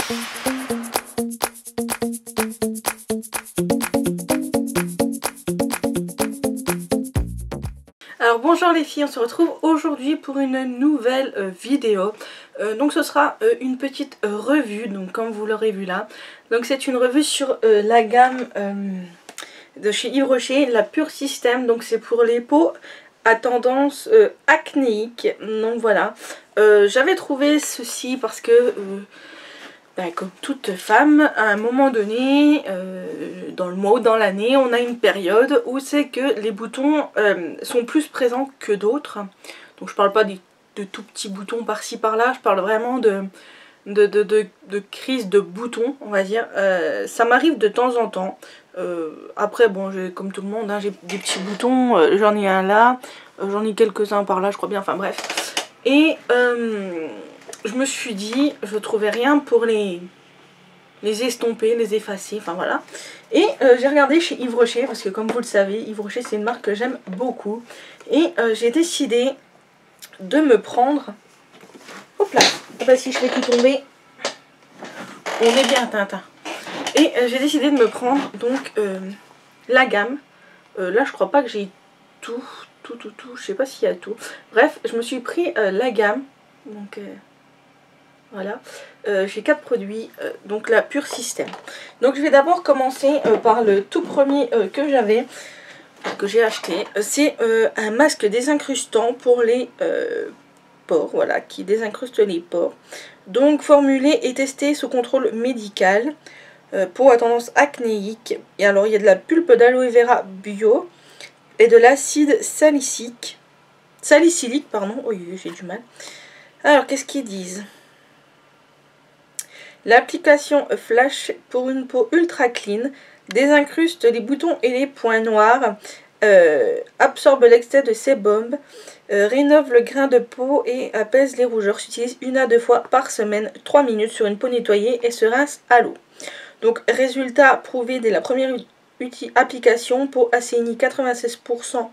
Alors bonjour les filles, on se retrouve aujourd'hui pour une nouvelle vidéo. Donc ce sera une petite revue, donc comme vous l'aurez vu là. Donc c'est une revue sur la gamme de chez Yves Rocher, la Pure System. Donc c'est pour les peaux à tendance acnéique. Donc voilà, j'avais trouvé ceci parce que comme toute femme, à un moment donné, dans le mois ou dans l'année, on a une période où c'est que les boutons sont plus présents que d'autres. Donc je parle pas de tout petits boutons par-ci par-là, je parle vraiment de crise de boutons, on va dire. Ça m'arrive de temps en temps. Après, bon, comme tout le monde, hein, j'ai des petits boutons, j'en ai un là, j'en ai quelques-uns par là, je crois bien, enfin bref. Et je me suis dit, je trouvais rien pour les estomper, les effacer, enfin voilà. Et j'ai regardé chez Yves Rocher, parce que comme vous le savez, Yves Rocher c'est une marque que j'aime beaucoup. Et j'ai décidé de me prendre... Hop là, ah bah si je fais tout tomber, on est bien Tintin. Et j'ai décidé de me prendre donc la gamme. Là je crois pas que j'ai tout, je sais pas s'il y a tout. Bref, je me suis pris la gamme, donc... Voilà, j'ai 4 produits, donc la Pure System. Donc je vais d'abord commencer par le tout premier que j'avais, que j'ai acheté. C'est un masque désincrustant pour les pores, voilà, qui désincruste les pores. Donc formulé et testé sous contrôle médical, peau à tendance acnéique. Et alors il y a de la pulpe d'aloe vera bio et de l'acide salicylique, pardon, oui j'ai du mal. Alors qu'est-ce qu'ils disent ? L'application Flash pour une peau ultra clean désincruste les boutons et les points noirs, absorbe l'excès de sébum, rénove le grain de peau et apaise les rougeurs. S'utilise 1 à 2 fois par semaine, 3 minutes sur une peau nettoyée et se rince à l'eau. Donc résultat prouvé dès la première application, peau assainie 96%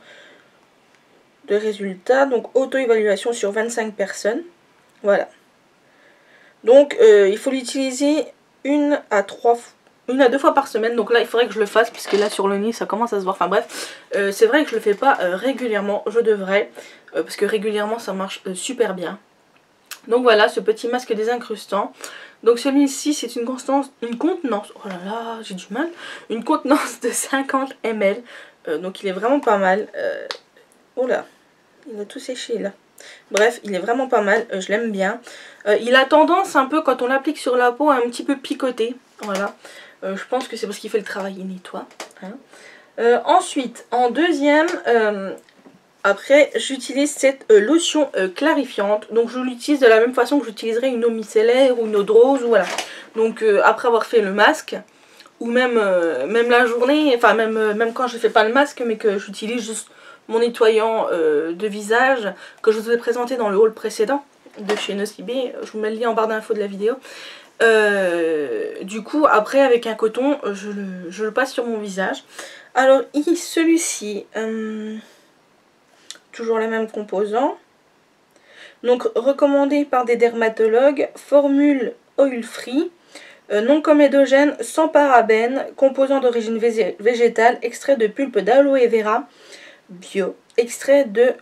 de résultats. Donc auto-évaluation sur 25 personnes. Voilà. Donc il faut l'utiliser 1 à 2 fois par semaine. Donc là il faudrait que je le fasse puisque là sur le nez ça commence à se voir. Enfin bref, c'est vrai que je le fais pas régulièrement. Je devrais parce que régulièrement ça marche super bien. Donc voilà ce petit masque désincrustant. Donc celui-ci c'est une contenance, oh là là j'ai du mal, une contenance de 50 ml. Donc il est vraiment pas mal. Oh là, il a tout séché là. Bref, il est vraiment pas mal, je l'aime bien. Il a tendance un peu, quand on l'applique sur la peau, à un petit peu picoter. Voilà. Je pense que c'est parce qu'il fait le travail, il nettoie. Hein. Ensuite, en deuxième, après, j'utilise cette lotion clarifiante. Donc je l'utilise de la même façon que j'utiliserais une eau micellaire ou une eau de rose. Ou voilà. Donc après avoir fait le masque, ou même la journée, enfin même quand je fais pas le masque, mais que j'utilise juste mon nettoyant de visage que je vous ai présenté dans le haul précédent de chez Nocibé, je vous mets le lien en barre d'infos de la vidéo. Du coup après avec un coton je le passe sur mon visage. Alors celui-ci toujours les mêmes composants, donc recommandé par des dermatologues, formule oil free, non comédogène, sans parabènes, composant d'origine végétale, extrait de pulpe d'aloe vera bio, extrait de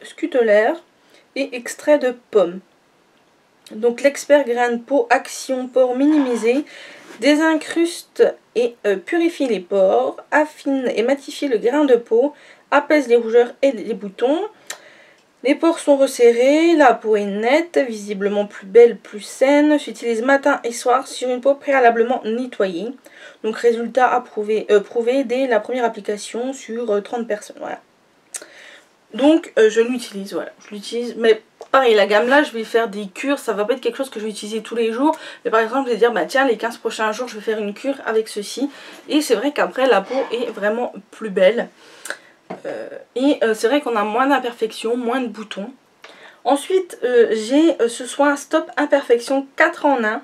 scutelaire et extrait de pomme. Donc l'expert grain de peau action pores minimisé désincruste et purifie les pores, affine et matifie le grain de peau, apaise les rougeurs et les boutons. Les pores sont resserrés, la peau est nette, visiblement plus belle, plus saine, s'utilise matin et soir sur une peau préalablement nettoyée. Donc résultat prouvé dès la première application sur 30 personnes. Voilà. Donc je l'utilise, voilà. Je l'utilise, mais pareil, la gamme là, je vais faire des cures, ça va pas être quelque chose que je vais utiliser tous les jours. Mais par exemple, je vais dire, bah tiens, les 15 prochains jours, je vais faire une cure avec ceci. Et c'est vrai qu'après, la peau est vraiment plus belle. C'est vrai qu'on a moins d'imperfections, moins de boutons. Ensuite, j'ai ce soin Stop Imperfection 4 en 1.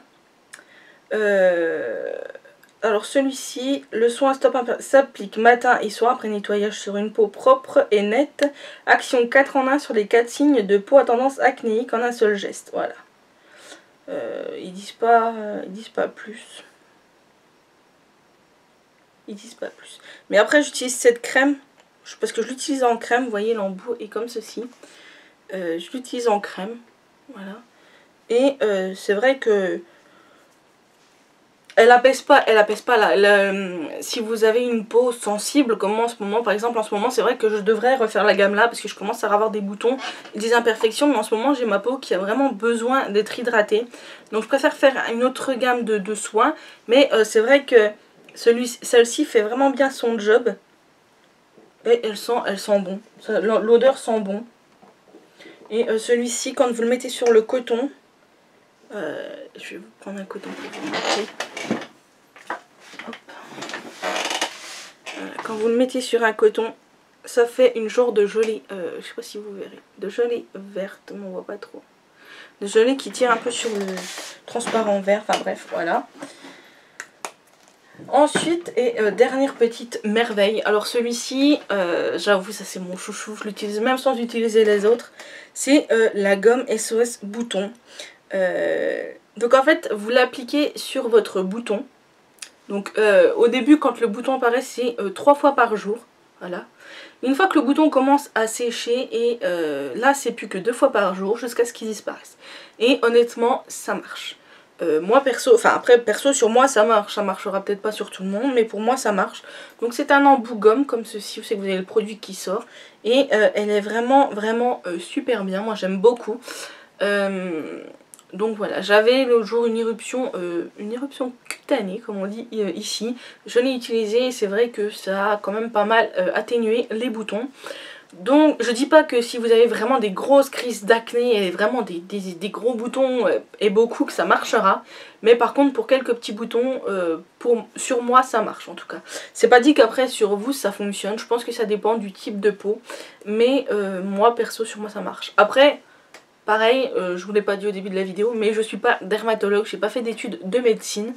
Alors celui-ci, le soin Stop Imperfection s'applique matin et soir après nettoyage sur une peau propre et nette. Action 4 en 1 sur les 4 signes de peau à tendance acnéique en un seul geste. Voilà. Ils disent pas plus. Ils disent pas plus. Mais après j'utilise cette crème, parce que je l'utilise en crème, vous voyez l'embout est comme ceci. Je l'utilise en crème, voilà. Et c'est vrai que elle apaise pas si vous avez une peau sensible comme moi en ce moment, par exemple en ce moment c'est vrai que je devrais refaire la gamme là parce que je commence à avoir des boutons et des imperfections, mais en ce moment j'ai ma peau qui a vraiment besoin d'être hydratée, donc je préfère faire une autre gamme de soins, mais c'est vrai que celle-ci fait vraiment bien son job et elle sent bon, l'odeur sent bon. Et celui-ci quand vous le mettez sur le coton, je vais vous prendre un coton pour vous montrer. Voilà, quand vous le mettez sur un coton, ça fait une genre de gelée, je sais pas si vous verrez, de gelée verte, mais on voit pas trop. De gelée qui tire un peu sur le transparent vert, enfin bref, voilà. Ensuite, et dernière petite merveille, alors celui-ci, j'avoue ça c'est mon chouchou, je l'utilise même sans utiliser les autres, c'est la gomme SOS bouton. Donc en fait, vous l'appliquez sur votre bouton. Donc au début quand le bouton apparaît c'est 3 fois par jour, voilà. Une fois que le bouton commence à sécher et là c'est plus que 2 fois par jour jusqu'à ce qu'il disparaisse. Et honnêtement ça marche. Moi perso, enfin après perso sur moi ça marche, ça marchera peut-être pas sur tout le monde mais pour moi ça marche. Donc c'est un embout gomme comme ceci, vous savez que vous avez le produit qui sort et elle est vraiment super bien, moi j'aime beaucoup. Donc voilà, j'avais l'autre jour une éruption cutanée comme on dit ici, je l'ai utilisé et c'est vrai que ça a quand même pas mal atténué les boutons. Donc je dis pas que si vous avez vraiment des grosses crises d'acné et vraiment des gros boutons et beaucoup que ça marchera, mais par contre pour quelques petits boutons, sur moi ça marche en tout cas. C'est pas dit qu'après sur vous ça fonctionne, je pense que ça dépend du type de peau, mais moi perso sur moi ça marche. Après pareil, je vous l'ai pas dit au début de la vidéo, mais je suis pas dermatologue, j'ai pas fait d'études de médecine.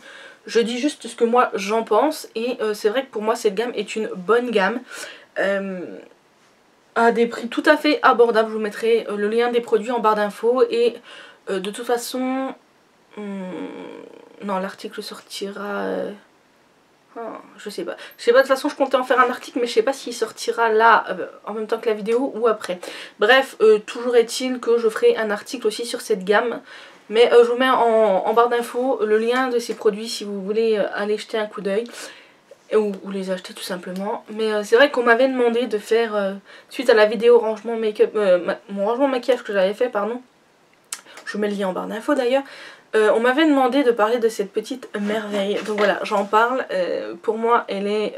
Je dis juste ce que moi j'en pense et c'est vrai que pour moi cette gamme est une bonne gamme. À des prix tout à fait abordables, je vous mettrai le lien des produits en barre d'infos et de toute façon... non, l'article sortira... je sais pas. Je sais pas, de toute façon je comptais en faire un article mais je sais pas s'il sortira là en même temps que la vidéo ou après. Bref, toujours est-il que je ferai un article aussi sur cette gamme. Mais je vous mets en barre d'infos le lien de ces produits si vous voulez aller jeter un coup d'œil. Ou les acheter tout simplement. Mais c'est vrai qu'on m'avait demandé de faire, suite à la vidéo rangement make-up, mon rangement maquillage que j'avais fait, pardon. Je vous mets le lien en barre d'infos d'ailleurs. On m'avait demandé de parler de cette petite merveille. Donc voilà, j'en parle. Pour moi, elle est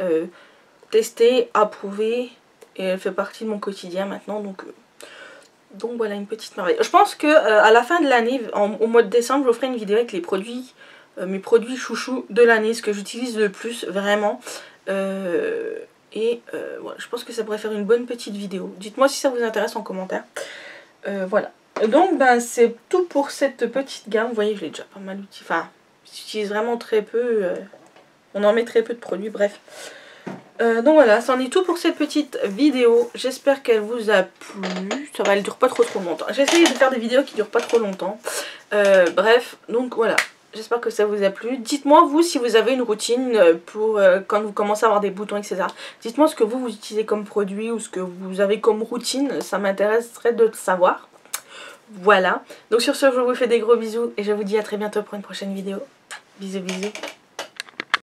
testée, approuvée. Et elle fait partie de mon quotidien maintenant. Donc voilà, une petite merveille. Je pense que à la fin de l'année, au mois de décembre, je vous ferai une vidéo avec les produits, mes produits chouchous de l'année, ce que j'utilise le plus, vraiment. Voilà, je pense que ça pourrait faire une bonne petite vidéo. Dites-moi si ça vous intéresse en commentaire. Voilà. Donc ben c'est tout pour cette petite gamme. Vous voyez, je l'ai déjà pas mal utilisé. Enfin, j'utilise vraiment très peu. On en met très peu de produits, bref. Donc voilà, c'en est tout pour cette petite vidéo. J'espère qu'elle vous a plu. Ça va, elle dure pas trop longtemps. J'essaye de faire des vidéos qui durent pas trop longtemps. Bref, donc voilà. J'espère que ça vous a plu. Dites-moi vous si vous avez une routine pour quand vous commencez à avoir des boutons, etc. Dites-moi ce que vous utilisez comme produit ou ce que vous avez comme routine. Ça m'intéresserait de le savoir. Voilà. Donc sur ce, je vous fais des gros bisous et je vous dis à très bientôt pour une prochaine vidéo. Bisous bisous.